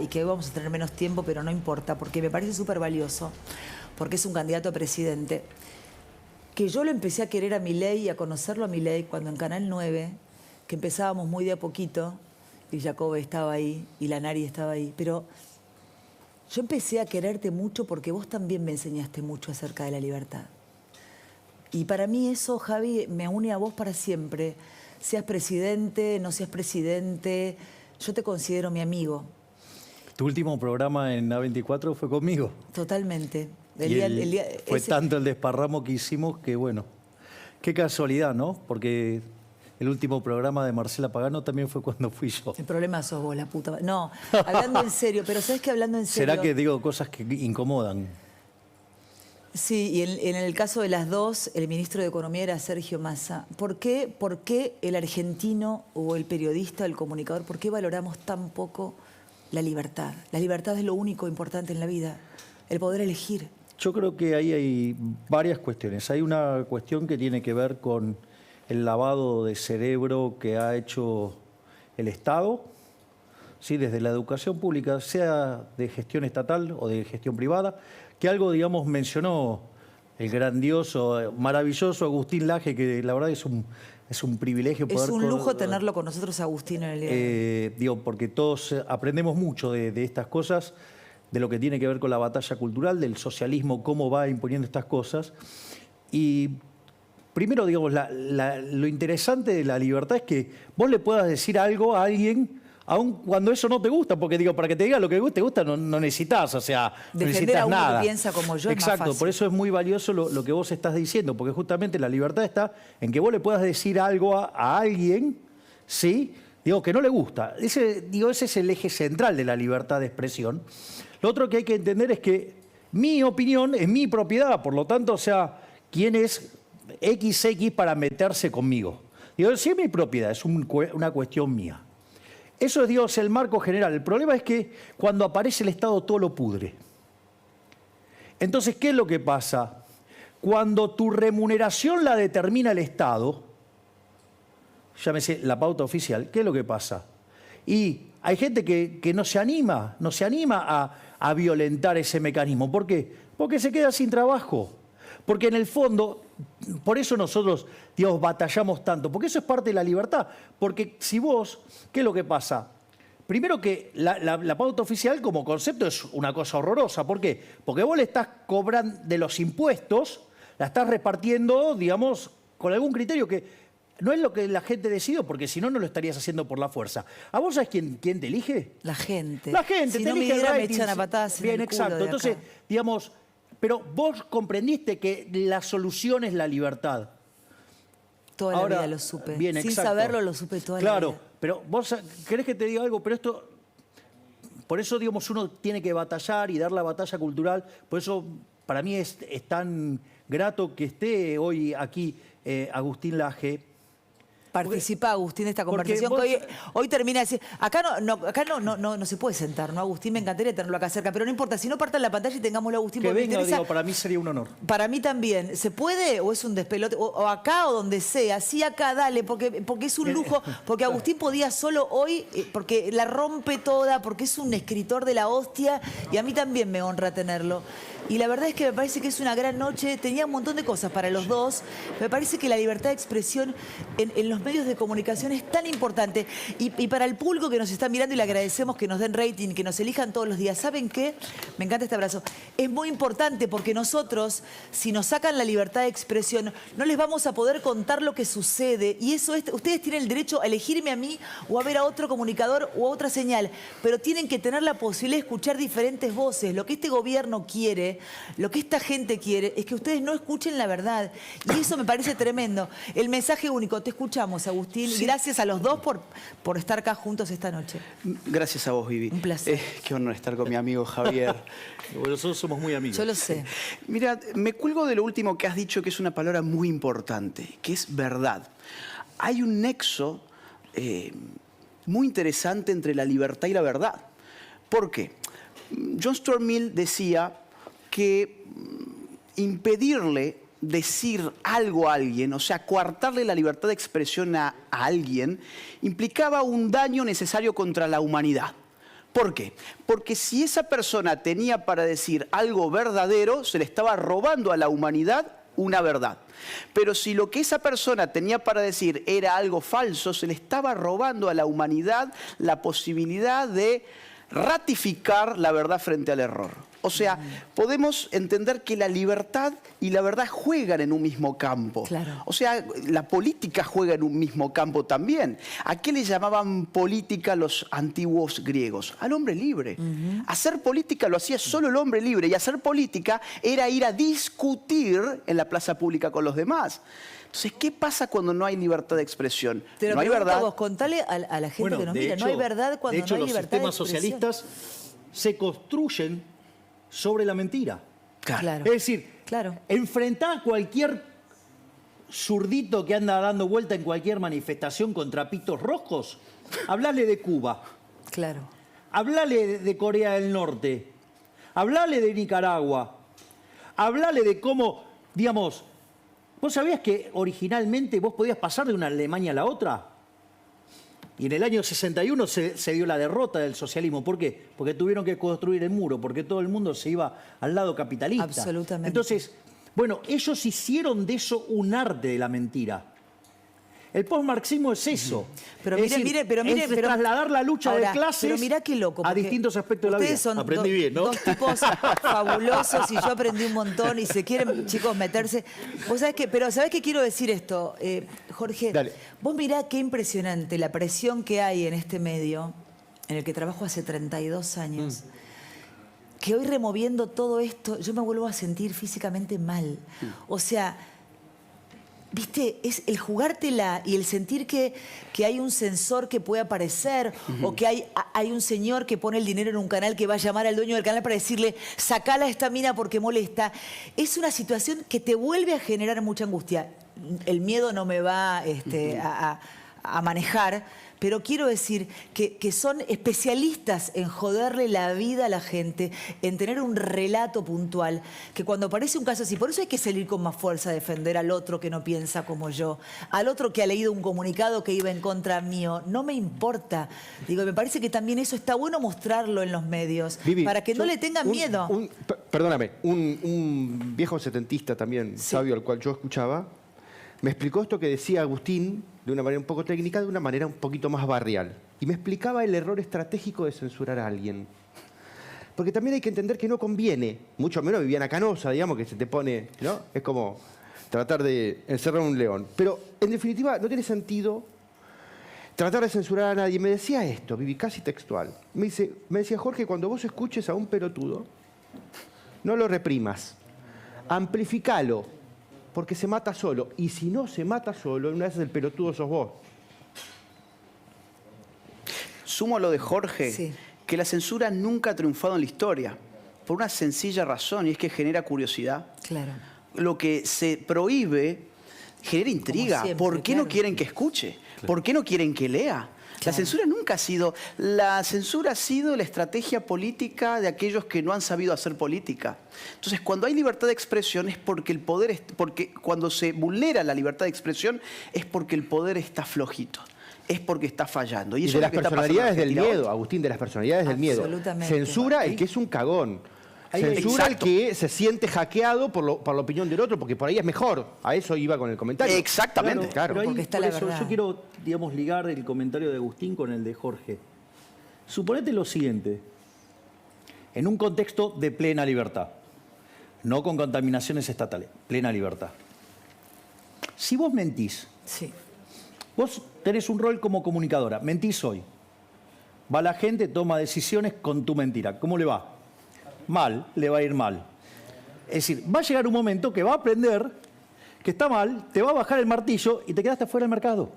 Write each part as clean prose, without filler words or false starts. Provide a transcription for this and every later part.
y que hoy vamos a tener menos tiempo, pero no importa, porque me parece súper valioso, porque es un candidato a presidente, que yo lo empecé a querer a Milei y a conocerlo a Milei cuando en Canal 9, que empezábamos muy de a poquito, y Jacobe estaba ahí, y Lanari estaba ahí, pero yo empecé a quererte mucho porque vos también me enseñaste mucho acerca de la libertad. Y para mí eso, Javi, me une a vos para siempre. Seas presidente, no seas presidente, yo te considero mi amigo. Tu último programa en A24 fue conmigo. Totalmente. Fue tanto el desparramo que hicimos que, bueno, qué casualidad, ¿no? Porque el último programa de Marcela Pagano también fue cuando fui yo. El problema sos vos, la puta. No, hablando en serio, pero ¿sabes qué? Hablando en serio. ¿Será que digo cosas que incomodan? Sí, y en el caso de las dos, el ministro de Economía era Sergio Massa. ¿Por qué el argentino o el periodista, el comunicador, por qué valoramos tan poco la libertad? La libertad es lo único importante en la vida, el poder elegir. Yo creo que ahí hay varias cuestiones. Hay una cuestión que tiene que ver con el lavado de cerebro que ha hecho el Estado, ¿sí? Desde la educación pública, sea de gestión estatal o de gestión privada, que algo, digamos, mencionó el grandioso, maravilloso Agustín Laje, que la verdad es un privilegio poder... Es un lujo tenerlo con nosotros, Agustín, en el día. Digo, porque todos aprendemos mucho de estas cosas, de lo que tiene que ver con la batalla cultural, del socialismo, cómo va imponiendo estas cosas. Y primero, digamos, lo interesante de la libertad es que vos le puedas decir algo a alguien, aun cuando eso no te gusta, porque digo, para que te diga lo que te gusta no necesitas, o sea, no defender necesitas a uno nada. que piensa como yo. Exacto, es más fácil. por eso es muy valioso lo que vos estás diciendo, porque justamente la libertad está en que vos le puedas decir algo a alguien, ¿sí? Digo, que no le gusta. Ese es el eje central de la libertad de expresión. Lo otro que hay que entender es que mi opinión es mi propiedad, por lo tanto, o sea, ¿quién es XX para meterse conmigo? Digo, sí es mi propiedad, es una cuestión mía. Eso es, Dios, el marco general. El problema es que cuando aparece el Estado todo lo pudre. Entonces, ¿qué es lo que pasa? Cuando tu remuneración la determina el Estado, llámese la pauta oficial, ¿qué es lo que pasa? Y hay gente que no se anima a violentar ese mecanismo. ¿Por qué? Porque se queda sin trabajo. Porque en el fondo, por eso nosotros, digamos, batallamos tanto, porque eso es parte de la libertad. Porque si vos, ¿qué es lo que pasa? Primero que la pauta oficial como concepto es una cosa horrorosa. ¿Por qué? Porque vos le estás cobrando de los impuestos, la estás repartiendo, digamos, con algún criterio que no es lo que la gente decidió, porque si no, no lo estarías haciendo por la fuerza. ¿A vos sabés quién te elige? La gente. La gente. Si te no me elige diera, el me rating. echan a patadas en Bien, el culo exacto. de Entonces, acá. digamos, pero vos comprendiste que la solución es la libertad. Toda Ahora, la vida lo supe. bien, Sin exacto. saberlo, lo supe toda la vida. Claro, pero vos querés que te diga algo, pero esto... Por eso, digamos, uno tiene que batallar y dar la batalla cultural. Por eso, para mí es tan grato que esté hoy aquí Agustín Laje. Participa, Agustín, de esta conversación vos... que hoy termina de decir, acá no se puede sentar, ¿no? Agustín, me encantaría tenerlo acá cerca, pero no importa, si no partan la pantalla y tengámoslo, Agustín, Que porque venga, digo, para mí sería un honor. Para mí también. ¿Se puede o es un despelote? O acá o donde sea. Sí, acá, dale, porque es un lujo. Porque Agustín podía solo hoy, porque la rompe toda, porque es un escritor de la hostia y a mí también me honra tenerlo. Y la verdad es que me parece que es una gran noche. Tenía un montón de cosas para los dos. Me parece que la libertad de expresión en los medios de comunicación es tan importante. Y para el público que nos está mirando, y le agradecemos que nos den rating, que nos elijan todos los días. ¿Saben qué? Me encanta este abrazo. Es muy importante porque nosotros, si nos sacan la libertad de expresión, no les vamos a poder contar lo que sucede. Y eso es, ustedes tienen el derecho a elegirme a mí o a ver a otro comunicador o a otra señal. Pero tienen que tener la posibilidad de escuchar diferentes voces. Lo que este gobierno quiere, lo que esta gente quiere, es que ustedes no escuchen la verdad. Y eso me parece tremendo. El mensaje único. Te escuchamos, Agustín. Sí. Y gracias a los dos por estar acá juntos esta noche. Gracias a vos, Vivi. Un placer. Qué honor estar con mi amigo Javier. Bueno, nosotros somos muy amigos. Yo lo sé. Mira, me cuelgo de lo último que has dicho, que es una palabra muy importante, que es verdad. Hay un nexo muy interesante entre la libertad y la verdad. ¿Por qué? John Stuart Mill decía que impedirle decir algo a alguien, o sea, coartarle la libertad de expresión a alguien, implicaba un daño necesario contra la humanidad. ¿Por qué? Porque si esa persona tenía para decir algo verdadero, se le estaba robando a la humanidad una verdad. Pero si lo que esa persona tenía para decir era algo falso, se le estaba robando a la humanidad la posibilidad de ratificar la verdad frente al error. O sea, podemos entender que la libertad y la verdad juegan en un mismo campo. Claro. O sea, la política juega en un mismo campo también. ¿A qué le llamaban política los antiguos griegos? Al hombre libre. Hacer política lo hacía solo el hombre libre, y hacer política era ir a discutir en la plaza pública con los demás. Entonces, ¿qué pasa cuando no hay libertad de expresión? Te lo no hay pregunto verdad. a vos, contale a la gente que nos mira, no hay verdad cuando no hay los libertad de sistemas expresión. socialistas se construyen sobre la mentira. Claro. Es decir, Claro. enfrentar a cualquier zurdito que anda dando vuelta en cualquier manifestación con trapitos rojos, hablale de Cuba, Claro. hablale de Corea del Norte, hablale de Nicaragua, hablale de cómo, digamos, ¿vos sabías que originalmente vos podías pasar de una Alemania a la otra? Y en el año 61 se dio la derrota del socialismo. ¿Por qué? Porque tuvieron que construir el muro, porque todo el mundo se iba al lado capitalista. Absolutamente. Entonces, bueno, ellos hicieron de eso un arte de la mentira. El postmarxismo es eso. Pero Es mire, decir, mire, pero mire, es pero trasladar la lucha ahora, de clases pero mirá qué loco, a porque distintos aspectos de la vida. ustedes son Aprendí bien, ¿no? dos tipos fabulosos y yo aprendí un montón y se quieren, chicos, meterse. Vos sabés que, pero ¿sabés qué quiero decir esto, Jorge? Dale. Vos mirá qué impresionante la presión que hay en este medio, en el que trabajo hace 32 años. Que hoy removiendo todo esto, yo me vuelvo a sentir físicamente mal. O sea, ¿viste? Es el jugártela y el sentir que hay un censor que puede aparecer o que hay un señor que pone el dinero en un canal que va a llamar al dueño del canal para decirle sacala a esta mina porque molesta. Es una situación que te vuelve a generar mucha angustia. El miedo no me va a manejar, pero quiero decir que son especialistas en joderle la vida a la gente, en tener un relato puntual, que cuando aparece un caso así, por eso hay que salir con más fuerza a defender al otro que no piensa como yo, al otro que ha leído un comunicado que iba en contra mío, no me importa. Digo, me parece que también eso está bueno mostrarlo en los medios, Vivi, para que no le tengan miedo. Perdóname, un viejo setentista también, Sí. sabio, al cual yo escuchaba, me explicó esto que decía Agustín de una manera un poco técnica, de una manera un poquito más barrial. Y me explicaba el error estratégico de censurar a alguien. Porque también hay que entender que no conviene, mucho menos Viviana Canosa, digamos, que se te pone, ¿no? Es como tratar de encerrar a un león. Pero, en definitiva, no tiene sentido tratar de censurar a nadie. Me decía esto, Vivi, casi textual. Me decía, Jorge, cuando vos escuches a un pelotudo, no lo reprimas, amplificalo, porque se mata solo. Y si no se mata solo, una vez el pelotudo sos vos. Sumo a lo de Jorge, Sí. que la censura nunca ha triunfado en la historia, por una sencilla razón, y es que genera curiosidad. Claro. Lo que se prohíbe genera intriga. siempre, ¿Por qué claro. no quieren que escuche? ¿Por qué no quieren que lea? La Claro. censura nunca ha sido... La censura ha sido la estrategia política de aquellos que no han sabido hacer política. Entonces, cuando hay libertad de expresión es porque el poder... Porque cuando se vulnera la libertad de expresión es porque el poder está flojito. Es porque está fallando. Y eso de es las lo que está pasando en personalidades del Argentina miedo, hoy. Agustín, de las personalidades del miedo. Absolutamente. Censura el que es un cagón. Censura el Exacto. que se siente hackeado por la opinión del otro, porque por ahí es mejor. A eso iba con el comentario. Exactamente. Claro. Pero ahí, Porque está por la eso, verdad. yo quiero, digamos, ligar el comentario de Agustín con el de Jorge. Suponete lo siguiente, en un contexto de plena libertad, no con contaminaciones estatales, plena libertad. Si vos mentís, Sí. vos tenés un rol como comunicadora, mentís hoy, va la gente, toma decisiones con tu mentira, ¿cómo le va? Mal, le va a ir mal. Es decir, va a llegar un momento que va a aprender que está mal, te va a bajar el martillo y te quedaste fuera del mercado.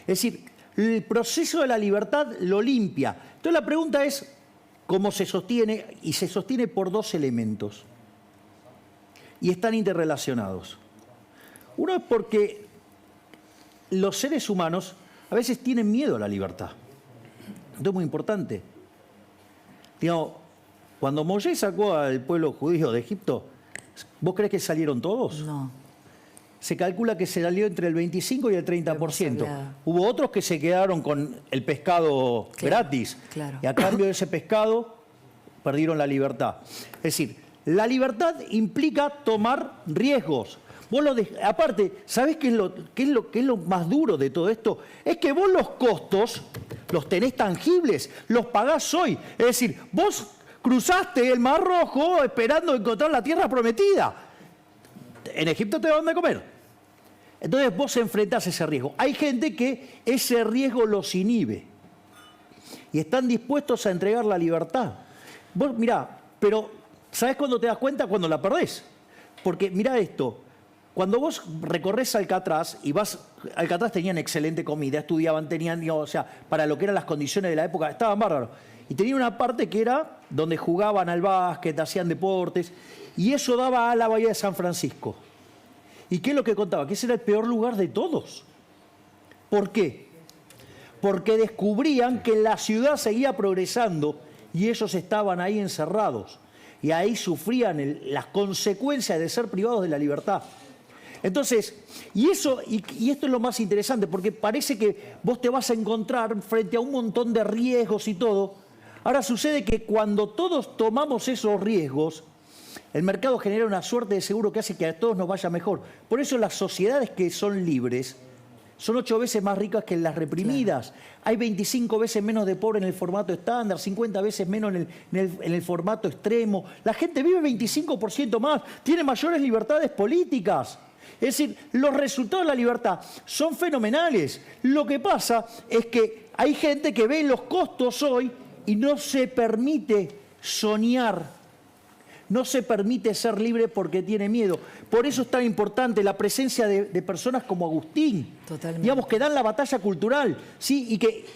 Es decir, el proceso de la libertad lo limpia. Entonces la pregunta es, ¿cómo se sostiene? Y se sostiene por dos elementos. Y están interrelacionados. Uno es porque los seres humanos a veces tienen miedo a la libertad. Esto es muy importante. Digamos, cuando Moisés sacó al pueblo judío de Egipto, ¿vos crees que salieron todos? No. se calcula que se salió entre el 25 y el 30%. hablado. Hubo otros que se quedaron con el pescado gratis. Claro. Y a cambio de ese pescado perdieron la libertad. Es decir, la libertad implica tomar riesgos. Aparte, ¿sabés qué es lo más duro de todo esto? Es que vos los costos los tenés tangibles, los pagás hoy. Es decir, vos cruzaste el Mar Rojo esperando encontrar la tierra prometida. En Egipto te daban de comer. Entonces vos enfrentás ese riesgo. Hay gente que ese riesgo los inhibe y están dispuestos a entregar la libertad. Vos mirá, pero ¿sabés cuándo te das cuenta? Cuando la perdés. Porque mirá esto, cuando vos recorres Alcatraz y vas, Alcatraz tenían excelente comida, estudiaban, tenían, digamos, o sea, para lo que eran las condiciones de la época, estaban bárbaros. Y tenía una parte que era donde jugaban al básquet, hacían deportes, y eso daba a la bahía de San Francisco. ¿Y qué es lo que contaba? Que ese era el peor lugar de todos. ¿Por qué? Porque descubrían que la ciudad seguía progresando y ellos estaban ahí encerrados. Y ahí sufrían las consecuencias de ser privados de la libertad. Entonces, y esto es lo más interesante, porque parece que vos te vas a encontrar frente a un montón de riesgos y todo. Ahora sucede que cuando todos tomamos esos riesgos, el mercado genera una suerte de seguro que hace que a todos nos vaya mejor. Por eso las sociedades que son libres son 8 veces más ricas que las reprimidas. Claro. Hay 25 veces menos de pobre en el formato estándar, 50 veces menos en el formato extremo. La gente vive 25% más, tiene mayores libertades políticas. Es decir, los resultados de la libertad son fenomenales. Lo que pasa es que hay gente que ve los costos hoy y no se permite soñar. No se permite ser libre porque tiene miedo. Por eso es tan importante la presencia de personas como Agustín. Totalmente. Digamos, que dan la batalla cultural, ¿sí? Y que,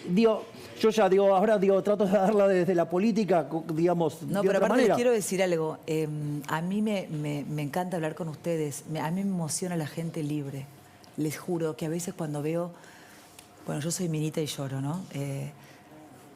ahora trato de darla desde la política, digamos, no, de pero otra aparte manera. les quiero decir algo. A mí me encanta hablar con ustedes. A mí me emociona la gente libre. Les juro que a veces cuando veo... Bueno, yo soy minita y lloro, ¿no?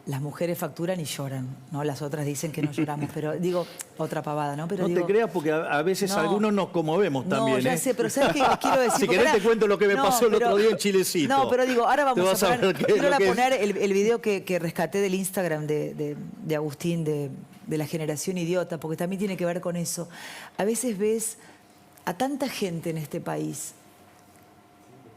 Las mujeres facturan y lloran, ¿no? Las otras dicen que no lloramos, pero digo, otra pavada, ¿no? Pero no digo, te creas porque a veces no, algunos nos conmovemos también. No, ya sé, pero ¿sabes qué les quiero decir? Si querés ahora, te cuento lo que me pasó el otro día en Chilecito. No, pero digo, ahora vamos a poner, quiero es. poner el video que rescaté del Instagram de Agustín, de la generación idiota, porque también tiene que ver con eso. A veces ves a tanta gente en este país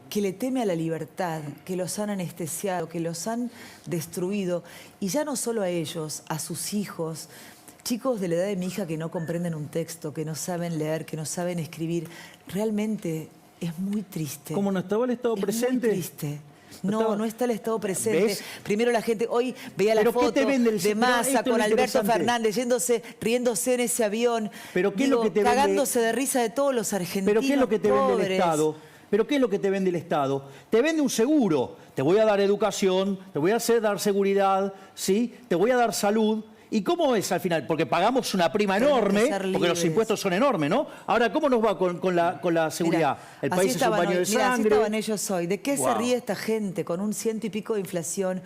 que le teme a la libertad, que los han anestesiado, que los han destruido, y ya no solo a ellos, a sus hijos, chicos de la edad de mi hija que no comprenden un texto, que no saben leer, que no saben escribir. Realmente es muy triste. ¿Cómo no estaba el Estado presente? Muy triste. No está el Estado presente. ¿Ves? Primero la gente, hoy veía la foto de Massa con Alberto Fernández riéndose en ese avión, ¿Pero qué es lo que te cagándose de risa de todos los argentinos. ¿Pero qué es lo que te vende el Estado? ¿Pero qué es lo que te vende el Estado? Te vende un seguro. Te voy a dar educación, te voy a dar seguridad, ¿sí? Te voy a dar salud. ¿Y cómo es al final? Porque pagamos una prima enorme, porque los impuestos son enormes, ¿no? Ahora, ¿cómo nos va con la seguridad? Mirá, el país es un baño de sangre. Así estaban ellos hoy. ¿De qué se ríe esta gente con un 100 y pico de inflación?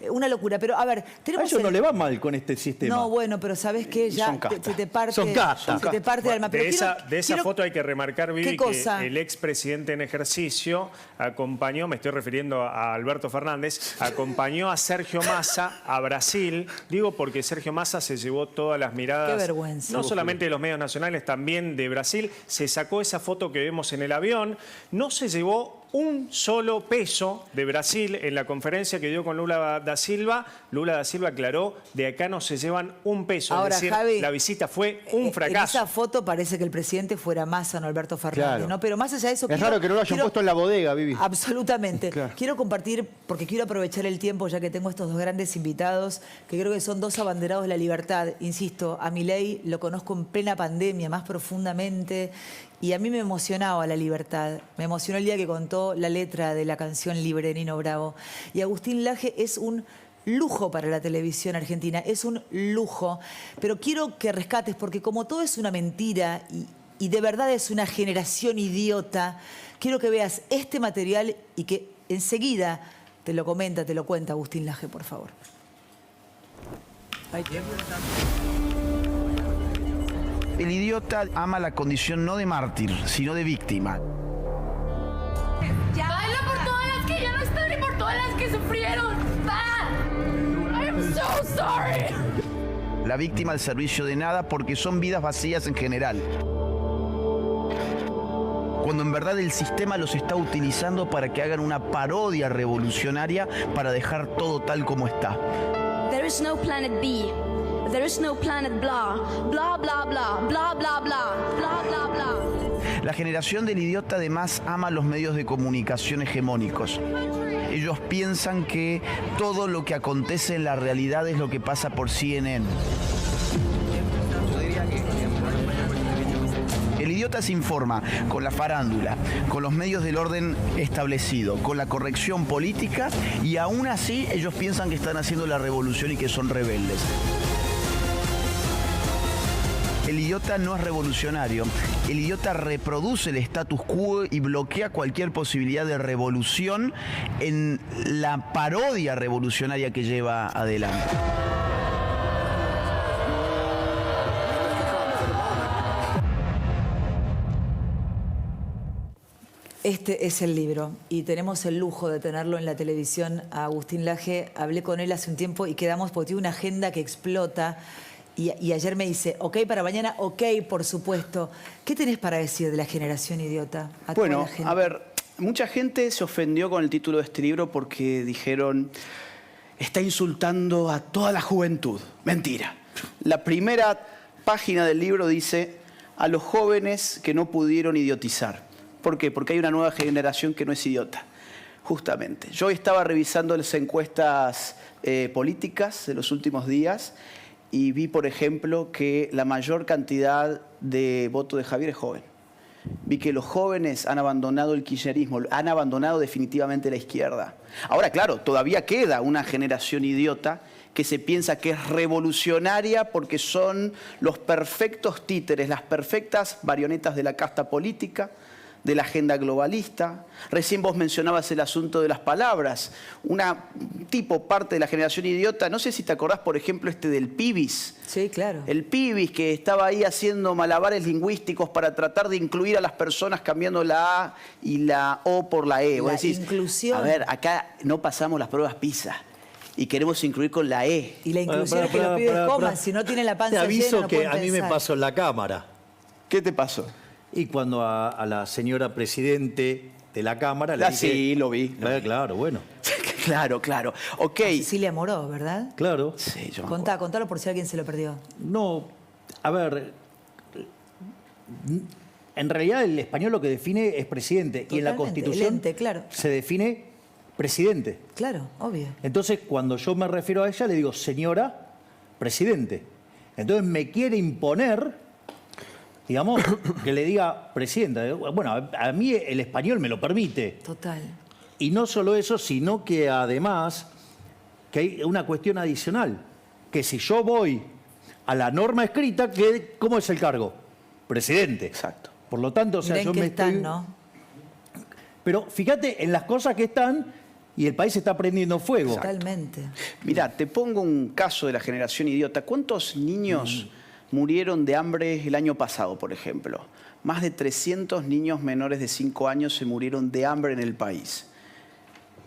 Una locura. Pero, a ver, tenemos... A ellos no le va mal con este sistema. No, bueno, pero ¿sabes qué? Ya se te parte... Son castas. Se te parte el alma. Pero de esa foto hay que remarcar, Vivi, que el expresidente en ejercicio acompañó, me estoy refiriendo a Alberto Fernández, acompañó a Sergio Massa a Brasil. Digo porque Sergio Massa se llevó todas las miradas, qué vergüenza, no solamente de los medios nacionales, también de Brasil. Se sacó esa foto que vemos en el avión. No se llevó un solo peso de Brasil en la conferencia que dio con Lula da Silva. Lula da Silva aclaró, de acá no se llevan un peso. Ahora, es decir, Javi, la visita fue un fracaso. En esa foto parece que el presidente fuera Massa, no Alberto Fernández, claro. ¿no? Pero más allá de eso... Es raro que no lo hayan puesto en la bodega, Vivi. Absolutamente. Claro. Quiero compartir, porque quiero aprovechar el tiempo, ya que tengo estos dos grandes invitados, que creo que son dos abanderados de la libertad. Insisto, a Milei lo conozco en plena pandemia, más profundamente, y a mí me emocionaba la libertad. Me emocionó el día que contó la letra de la canción Libre de Nino Bravo. Y Agustín Laje es un lujo para la televisión argentina, es un lujo. Pero quiero que rescates, porque como todo es una mentira y de verdad es una generación idiota, quiero que veas este material y que enseguida te lo cuenta Agustín Laje, por favor. Ahí te... El idiota ama la condición no de mártir, sino de víctima. Ya. Baila por todas las que ya no están y por todas las que sufrieron. Va. I'm so sorry. La víctima al servicio de nada porque son vidas vacías en general. Cuando en verdad el sistema los está utilizando para que hagan una parodia revolucionaria para dejar todo tal como está. There is no planet B. There is no planet blah. Blah, blah, blah. Blah, blah, blah. Blah, blah, blah. La generación del idiota además ama los medios de comunicación hegemónicos. Ellos piensan que todo lo que acontece en la realidad es lo que pasa por CNN. El idiota se informa con la farándula, con los medios del orden establecido, con la corrección política y aún así ellos piensan que están haciendo la revolución y que son rebeldes. El idiota no es revolucionario. El idiota reproduce el status quo y bloquea cualquier posibilidad de revolución en la parodia revolucionaria que lleva adelante. Este es el libro y tenemos el lujo de tenerlo en la televisión a Agustín Laje. Hablé con él hace un tiempo y quedamos porque tiene una agenda que explota. Y ayer me dice, ok para mañana, ok, por supuesto. ¿Qué tenés para decir de la generación idiota? Bueno, a ver, mucha gente se ofendió con el título de este libro porque dijeron, está insultando a toda la juventud. Mentira. La primera página del libro dice, a los jóvenes que no pudieron idiotizar. ¿Por qué? Porque hay una nueva generación que no es idiota. Justamente. Yo estaba revisando las encuestas políticas de los últimos días y vi, por ejemplo, que la mayor cantidad de votos de Javier es joven. Vi que los jóvenes han abandonado el kirchnerismo, han abandonado definitivamente la izquierda. Ahora, claro, todavía queda una generación idiota que se piensa que es revolucionaria porque son los perfectos títeres, las perfectas marionetas de la casta política, de la agenda globalista. Recién vos mencionabas el asunto de las palabras. Parte de la generación idiota, no sé si te acordás, por ejemplo, del pibis. Sí, claro. El pibis que estaba ahí haciendo malabares lingüísticos para tratar de incluir a las personas cambiando la A y la O por la E. Vos decís, inclusión. a ver, acá no pasamos las pruebas PISA y queremos incluir con la E. Y la inclusión es que los pibes coman, si no tienen la panza Te aviso llena, no que pueden a mí me pensar. pasó en la Cámara. ¿Qué te pasó? Y cuando a la señora presidente de la Cámara le dije... Sí, lo vi. Claro, bueno. Claro. Ok. Cecilia Moró, ¿verdad? Claro. Sí, yo me acuerdo. Contalo por si alguien se lo perdió. No, a ver, en realidad el español lo que define es presidente y en la Totalmente, Constitución el ente, claro. se define presidente. Claro, obvio. Entonces, cuando yo me refiero a ella, le digo señora presidente. Entonces me quiere imponer, digamos, que le diga presidenta. Bueno, a mí el español me lo permite. Total. Y no solo eso, sino que además que hay una cuestión adicional, que si yo voy a la norma escrita, ¿cómo es el cargo? Presidente. Exacto. Por lo tanto, o sea, Mirá en yo qué me están, estoy... ¿no? Pero fíjate en las cosas que están y el país está prendiendo fuego. Totalmente. Mirá, te pongo un caso de la generación idiota. ¿Cuántos niños murieron de hambre el año pasado, por ejemplo? Más de 300 niños menores de 5 años se murieron de hambre en el país.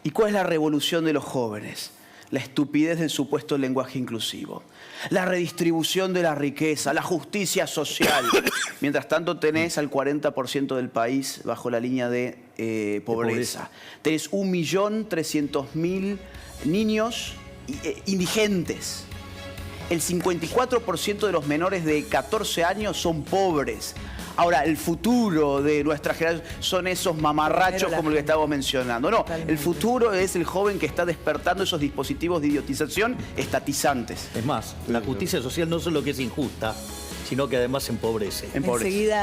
¿Y cuál es la revolución de los jóvenes? La estupidez del supuesto lenguaje inclusivo, la redistribución de la riqueza, la justicia social. Mientras tanto tenés al 40% del país bajo la línea de pobreza. Tenés 1.300.000 niños indigentes. El 54% de los menores de 14 años son pobres. Ahora, el futuro de nuestra generación son esos mamarrachos como el que estábamos mencionando. No, el futuro es el joven que está despertando esos dispositivos de idiotización estatizantes. Es más, la justicia social no solo que es injusta, sino que además empobrece. Empobrece. Enseguida